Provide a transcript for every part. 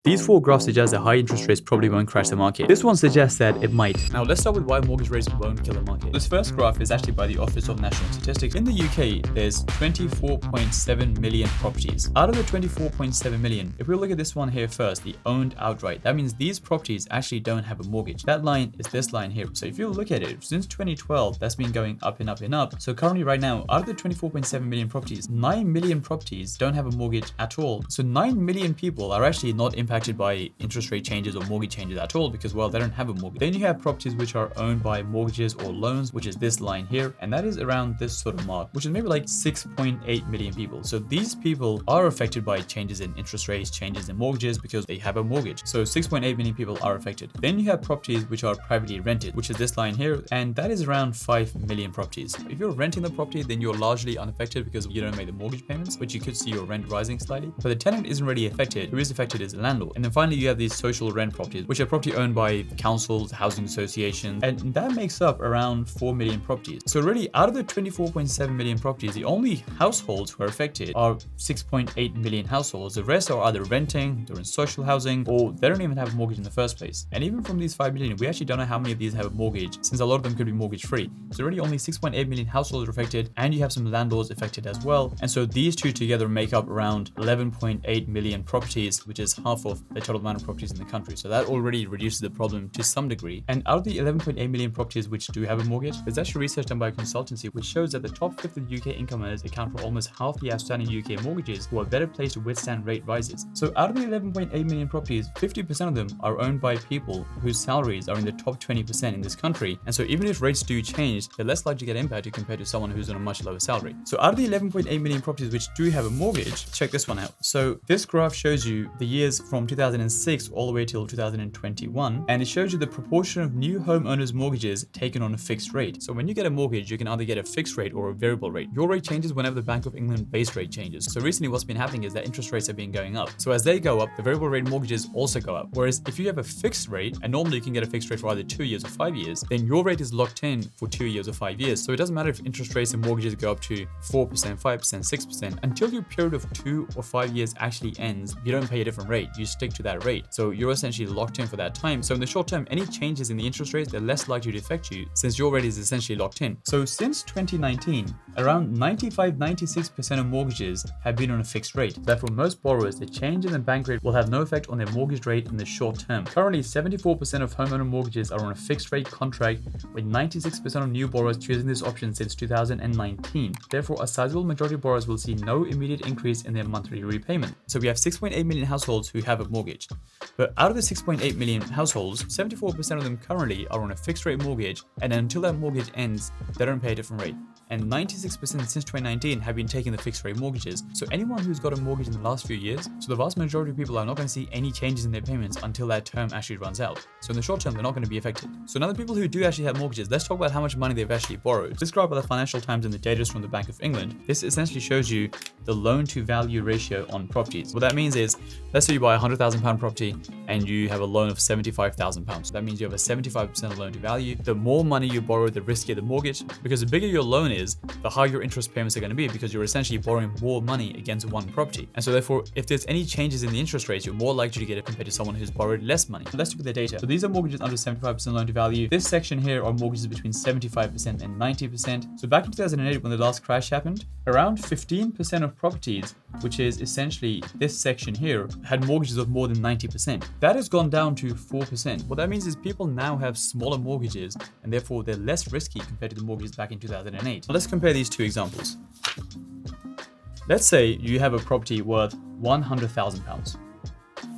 These four graphs suggest that high interest rates probably won't crash the market. This one suggests that it might. Now let's start with why mortgage rates won't kill the market. This first graph is actually by the Office of National Statistics. In the UK, there's 24.7 million properties. Out of the 24.7 million, if we look at this one here first, the owned outright, that means these properties actually don't have a mortgage. That line is this line here. So if you look at it, since 2012, that's been going up and up and up. So currently right now, out of the 24.7 million properties, 9 million properties don't have a mortgage at all. So 9 million people are actually not impacted by interest rate changes or mortgage changes at all because, well, they don't have a mortgage. Then you have properties which are owned by mortgages or loans, which is this line here, and that is around this sort of mark, which is maybe like 6.8 million people. So these people are affected by changes in interest rates, changes in mortgages because they have a mortgage. So 6.8 million people are affected. Then you have properties which are privately rented, which is this line here, and that is around 5 million properties. If you're renting the property, then you're largely unaffected because you don't make the mortgage payments, but you could see your rent rising slightly. But the tenant isn't really affected. Who is affected is the landlord. And then finally, you have these social rent properties, which are property owned by councils, housing associations, and that makes up around 4 million properties. So really, out of the 24.7 million properties, the only households who are affected are 6.8 million households. The rest are either renting, they're in social housing, or they don't even have a mortgage in the first place. And even from these 5 million, we actually don't know how many of these have a mortgage, since a lot of them could be mortgage free. So really only 6.8 million households are affected, and you have some landlords affected as well. And so these two together make up around 11.8 million properties, which is half of the total amount of properties in the country. So that already reduces the problem to some degree. And out of the 11.8 million properties which do have a mortgage, there's actually research done by a consultancy which shows that the top fifth of UK income earners account for almost half the outstanding UK mortgages, who are better placed to withstand rate rises. So out of the 11.8 million properties, 50% of them are owned by people whose salaries are in the top 20% in this country. And so even if rates do change, they're less likely to get impacted compared to someone who's on a much lower salary. So out of the 11.8 million properties which do have a mortgage, check this one out. So this graph shows you the years from 2006 all the way till 2021, and it shows you the proportion of new homeowners' mortgages taken on a fixed rate. So when you get a mortgage, you can either get a fixed rate or a variable rate. Your rate changes whenever the Bank of England base rate changes. So recently what's been happening is that interest rates have been going up. So as they go up, the variable rate mortgages also go up. Whereas if you have a fixed rate, and normally you can get a fixed rate for either 2 years or 5 years, then your rate is locked in for 2 years or 5 years. So it doesn't matter if interest rates and mortgages go up to 4%, 5%, 6%, until your period of 2 or 5 years actually ends, you don't pay a different rate. You stick to that rate. So you're essentially locked in for that time. So in the short term, any changes in the interest rates, they're less likely to affect you since your rate is essentially locked in. So since 2019, around 95-96% of mortgages have been on a fixed rate. Therefore, most borrowers, the change in the bank rate will have no effect on their mortgage rate in the short term. Currently, 74% of homeowner mortgages are on a fixed rate contract, with 96% of new borrowers choosing this option since 2019. Therefore, a sizable majority of borrowers will see no immediate increase in their monthly repayment. So we have 6.8 million households who have a mortgage. But out of the 6.8 million households, 74% of them currently are on a fixed rate mortgage, and until that mortgage ends, they don't pay a different rate. And 96% since 2019 have been taking the fixed rate mortgages. So anyone who's got a mortgage in the last few years, so the vast majority of people are not going to see any changes in their payments until that term actually runs out. So in the short term, they're not going to be affected. So now the people who do actually have mortgages, let's talk about how much money they've actually borrowed. This graph by the Financial Times and the data is from the Bank of England. This essentially shows you the loan to value ratio on properties. What that means is, let's say you buy a £100,000 property and you have a loan of £75,000. So that means you have a 75% loan to value. The more money you borrow, the riskier the mortgage, because the bigger your loan is, the higher your interest payments are going to be, because you're essentially borrowing more money against one property. And so therefore, if there's any changes in the interest rates, you're more likely to get it compared to someone who's borrowed less money. Let's look at the data. So these are mortgages under 75% loan to value. This section here are mortgages between 75% and 90%. So back in 2008, when the last crash happened, around 15% of properties, which is essentially this section here, had mortgages of more than 90%. That has gone down to 4%. What that means is people now have smaller mortgages, and therefore they're less risky compared to the mortgages back in 2008. Now let's compare these two examples. Let's say you have a property worth £100,000.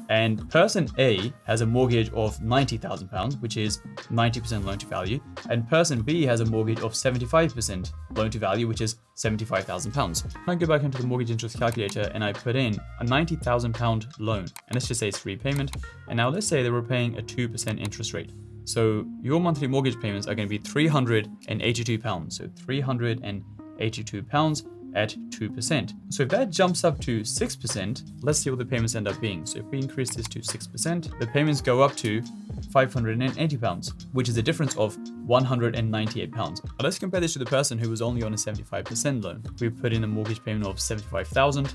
And person A has a mortgage of £90,000, which is 90% loan to value, and person B has a mortgage of 75% loan to value, which is £75,000. I go back into the mortgage interest calculator and I put in a £90,000 loan, and let's just say it's repayment. And now let's say they were paying a 2% interest rate. So your monthly mortgage payments are going to be £382. So £382 at 2%. So if that jumps up to 6%, let's see what the payments end up being. So if we increase this to 6%, the payments go up to £580, which is a difference of £198. Now let's compare this to the person who was only on a 75% loan. We put in a mortgage payment of £75,000,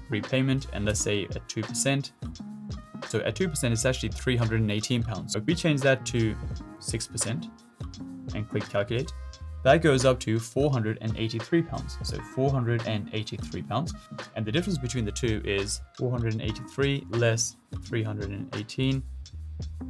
repayment, and let's say at 2%, So at 2%, it's actually £318. So if we change that to 6% and click calculate, that goes up to £483. So £483. And the difference between the two is 483 less 318,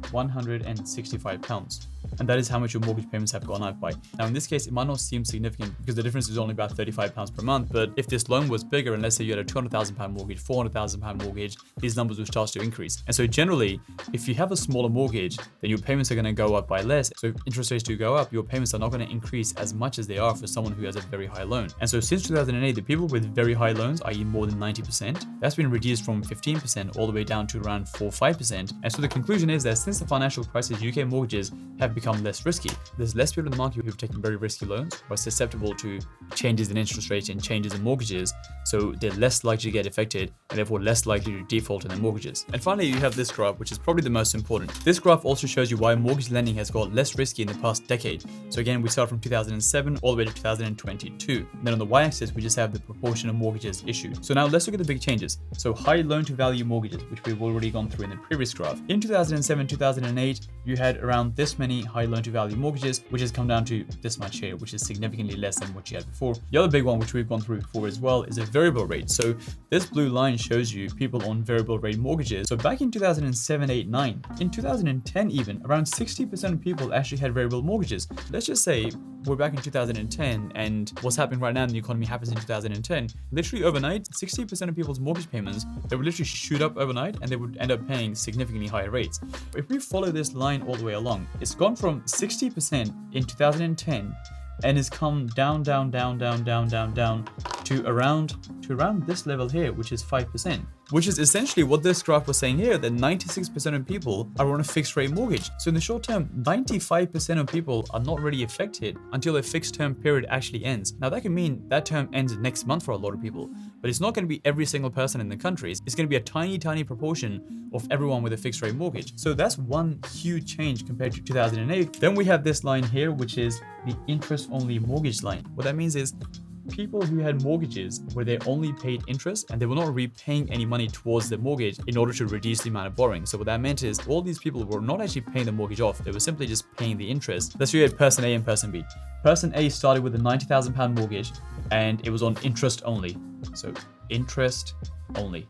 £165. And that is how much your mortgage payments have gone up by. Now in this case, it might not seem significant because the difference is only about £35 per month, but if this loan was bigger, and let's say you had a £200,000 mortgage, £400,000 mortgage, these numbers will start to increase. And so generally, if you have a smaller mortgage, then your payments are going to go up by less. So if interest rates do go up, your payments are not going to increase as much as they are for someone who has a very high loan. And so since 2008, the people with very high loans, i.e. more than 90%, that's been reduced from 15% all the way down to around 4-5%. And so the conclusion is that since the financial crisis, UK mortgages have become less risky. There's less people in the market who've taken very risky loans, who are susceptible to changes in interest rates and changes in mortgages, so they're less likely to get affected and therefore less likely to default on their mortgages. And finally, you have this graph, which is probably the most important. This graph also shows you why mortgage lending has got less risky in the past decade. So again, we start from 2007 all the way to 2022. And then on the y-axis, we just have the proportion of mortgages issued. So now let's look at the big changes. So high loan to value mortgages, which we've already gone through in the previous graph. In 2007, 2008, you had around this many high loan to value mortgages, which has come down to this much here, which is significantly less than what you had before. The other big one, which we've gone through before as well, is a variable rate. So this blue line shows you people on variable rate mortgages. So back in 2007, 8, 9, in 2010 even, around 60% of people actually had variable mortgages. Let's just say we're back in 2010 and what's happening right now in the economy happens in 2010. Literally overnight, 60% of people's mortgage payments, they would literally shoot up overnight and they would end up paying significantly higher rates. If we follow this line all the way along, it's gone from 60% in 2010 and has come down to around this level here, which is 5%, which is essentially what this graph was saying here, that 96% of people are on a fixed rate mortgage. So in the short term, 95% of people are not really affected until a fixed term period actually ends. Now that can mean that term ends next month for a lot of people, but it's not going to be every single person in the country. It's going to be a tiny proportion of everyone with a fixed rate mortgage. So that's one huge change compared to 2008. Then we have this line here, which is the interest only mortgage line. What that means is people who had mortgages where they only paid interest and they were not repaying any money towards the mortgage in order to reduce the amount of borrowing. So what that meant is all these people were not actually paying the mortgage off, they were simply just paying the interest. Let's look at person A and person B. Person A started with a £90,000 mortgage and it was on interest only. So interest only.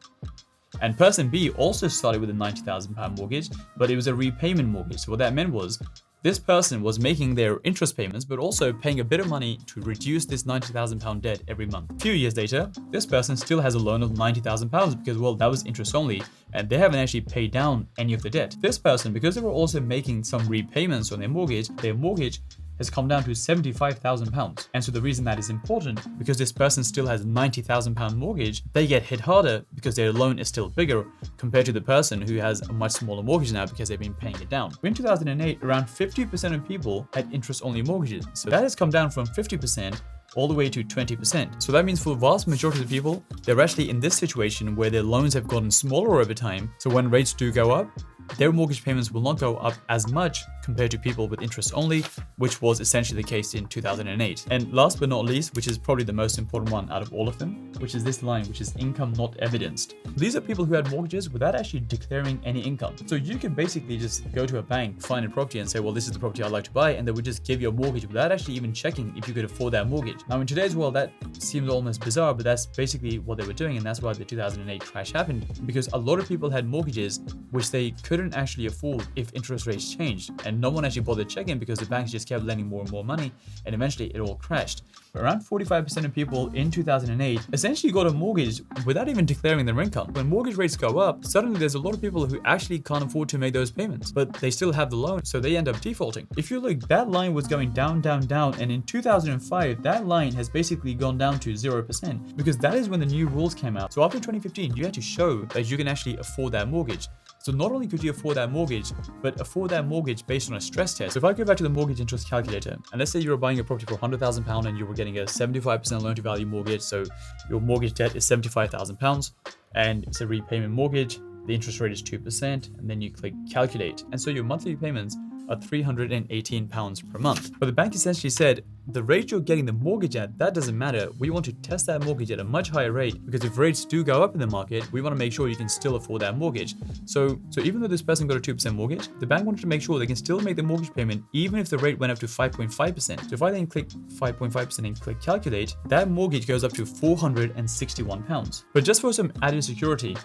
And person B also started with a £90,000 mortgage, but it was a repayment mortgage. So what that meant was this person was making their interest payments, but also paying a bit of money to reduce this £90,000 debt every month. A few years later, this person still has a loan of £90,000 because, well, that was interest only, and they haven't actually paid down any of the debt. This person, because they were also making some repayments on their mortgage has come down to £75,000. And so the reason that is important, because this person still has a £90,000 mortgage, they get hit harder because their loan is still bigger compared to the person who has a much smaller mortgage now because they've been paying it down. In 2008, around 50% of people had interest-only mortgages. So that has come down from 50% all the way to 20%. So that means for the vast majority of the people, they're actually in this situation where their loans have gotten smaller over time. So when rates do go up, their mortgage payments will not go up as much compared to people with interest only, which was essentially the case in 2008. And last but not least, which is probably the most important one out of all of them, which is this line, which is income not evidenced. These are people who had mortgages without actually declaring any income. So you could basically just go to a bank, find a property and say, well, this is the property I'd like to buy. And they would just give you a mortgage without actually even checking if you could afford that mortgage. Now in today's world, that seems almost bizarre, but that's basically what they were doing. And that's why the 2008 crash happened, because a lot of people had mortgages which they couldn't actually afford if interest rates changed. And no one actually bothered checking because the banks just kept lending more and more money, and eventually it all crashed. Around 45% of people in 2008 essentially got a mortgage without even declaring their income. When mortgage rates go up, suddenly there's a lot of people who actually can't afford to make those payments, but they still have the loan, so they end up defaulting. If you look, that line was going down, and in 2005, that line has basically gone down to 0%, because that is when the new rules came out. So after 2015, you had to show that you can actually afford that mortgage. So not only could you afford that mortgage, but afford that mortgage based on a stress test. So if I go back to the mortgage interest calculator, and let's say you were buying a property for £100,000 and you were getting a 75% loan to value mortgage, so your mortgage debt is £75,000 and it's a repayment mortgage, the interest rate is 2%, and then you click calculate. And so your monthly payments are £318 per month. But the bank essentially said, the rate you're getting the mortgage at, that doesn't matter. We want to test that mortgage at a much higher rate, because if rates do go up in the market, we want to make sure you can still afford that mortgage. So even though this person got a 2% mortgage, the bank wanted to make sure they can still make the mortgage payment even if the rate went up to 5.5%. So if I then click 5.5% and click calculate, that mortgage goes up to £461. But just for some added security,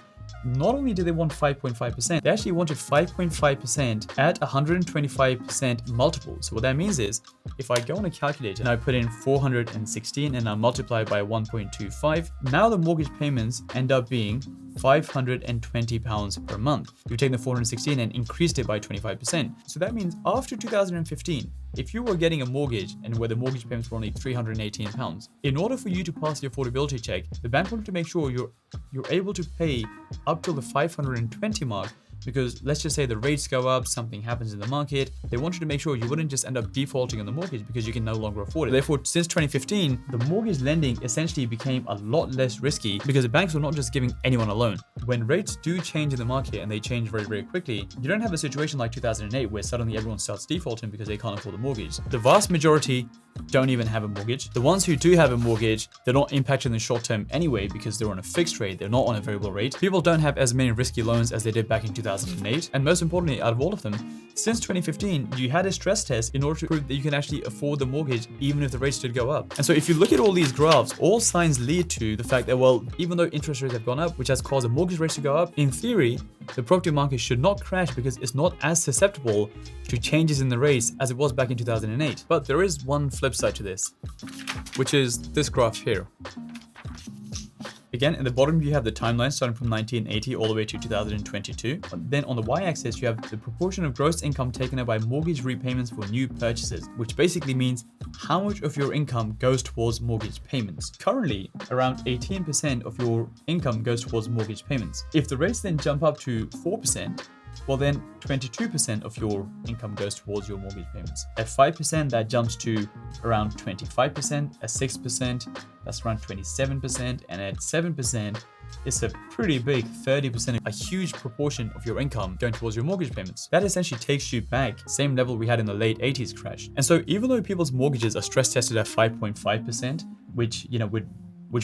not only did they want 5.5%, they actually wanted 5.5% at 125% multiple. So what that means is, if I go on a calculator and I put in 416 and I multiply by 1.25, now the mortgage payments end up being £520 per month. You've taken the 416 and increased it by 25%. So that means after 2015, if you were getting a mortgage and where the mortgage payments were only £318, in order for you to pass the affordability check, the bank wanted to make sure you're able to pay up till the 520 mark. Because let's just say the rates go up, something happens in the market, they want you to make sure you wouldn't just end up defaulting on the mortgage because you can no longer afford it. Therefore, since 2015, the mortgage lending essentially became a lot less risky because the banks were not just giving anyone a loan. When rates do change in the market, and they change very, very quickly, you don't have a situation like 2008 where suddenly everyone starts defaulting because they can't afford the mortgage. The vast majority don't even have a mortgage. The ones who do have a mortgage, they're not impacted in the short term anyway because they're on a fixed rate, they're not on a variable rate. People don't have as many risky loans as they did back in 2008. And most importantly, out of all of them, since 2015, you had a stress test in order to prove that you can actually afford the mortgage even if the rates did go up. And so if you look at all these graphs, all signs lead to the fact that, well, even though interest rates have gone up, which has caused the mortgage rates to go up, in theory, the property market should not crash because it's not as susceptible to changes in the rates as it was back in 2008. But there is one flip side to this, which is this graph here. Again, in the bottom, you have the timeline starting from 1980 all the way to 2022. Then on the y-axis, you have the proportion of gross income taken up by mortgage repayments for new purchases, which basically means how much of your income goes towards mortgage payments. Currently, around 18% of your income goes towards mortgage payments. If the rates then jump up to 4%, well then 22% of your income goes towards your mortgage payments. At 5%, that jumps to around 25%. At 6%, that's around 27%. And at 7%, it's a pretty big 30%, a huge proportion of your income going towards your mortgage payments. That essentially takes you back, same level we had in the late 80s crash. And so even though people's mortgages are stress tested at 5.5%, which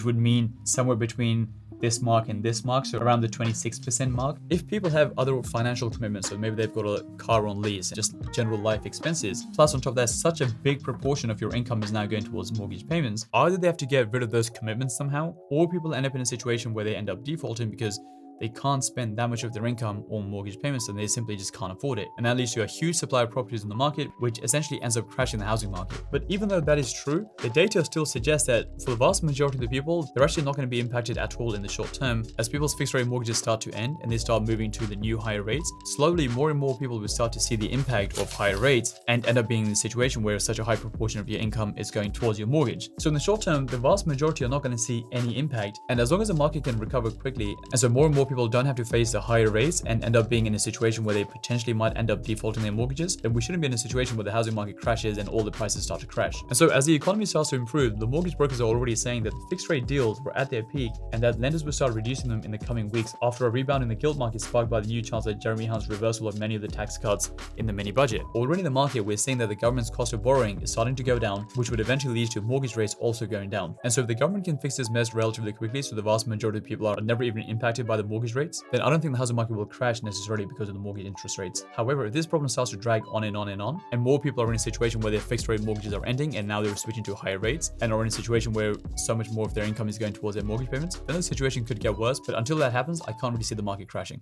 would mean somewhere between this mark and this mark, so around the 26% mark. If people have other financial commitments, so maybe they've got a car on lease, just general life expenses, plus on top of that, such a big proportion of your income is now going towards mortgage payments, either they have to get rid of those commitments somehow, or people end up in a situation where they end up defaulting because they can't spend that much of their income on mortgage payments and they simply just can't afford it. And that leads to a huge supply of properties in the market, which essentially ends up crashing the housing market. But even though that is true, the data still suggests that for the vast majority of the people, they're actually not going to be impacted at all in the short term. As people's fixed rate mortgages start to end and they start moving to the new higher rates, slowly more and more people will start to see the impact of higher rates and end up being in the situation where such a high proportion of your income is going towards your mortgage. So in the short term, the vast majority are not going to see any impact. And as long as the market can recover quickly, and so more and more people don't have to face the higher rates and end up being in a situation where they potentially might end up defaulting their mortgages, then we shouldn't be in a situation where the housing market crashes and all the prices start to crash. And so as the economy starts to improve, the mortgage brokers are already saying that the fixed rate deals were at their peak and that lenders will start reducing them in the coming weeks after a rebound in the gilt market sparked by the new Chancellor Jeremy Hunt's reversal of many of the tax cuts in the mini budget. Already in the market, we're seeing that the government's cost of borrowing is starting to go down, which would eventually lead to mortgage rates also going down. And so if the government can fix this mess relatively quickly so the vast majority of people are never even impacted by the mortgage rates, then I don't think the housing market will crash necessarily because of the mortgage interest rates. However, if this problem starts to drag on and on and on, and more people are in a situation where their fixed rate mortgages are ending and now they're switching to higher rates and are in a situation where so much more of their income is going towards their mortgage payments, then the situation could get worse. But until that happens, I can't really see the market crashing.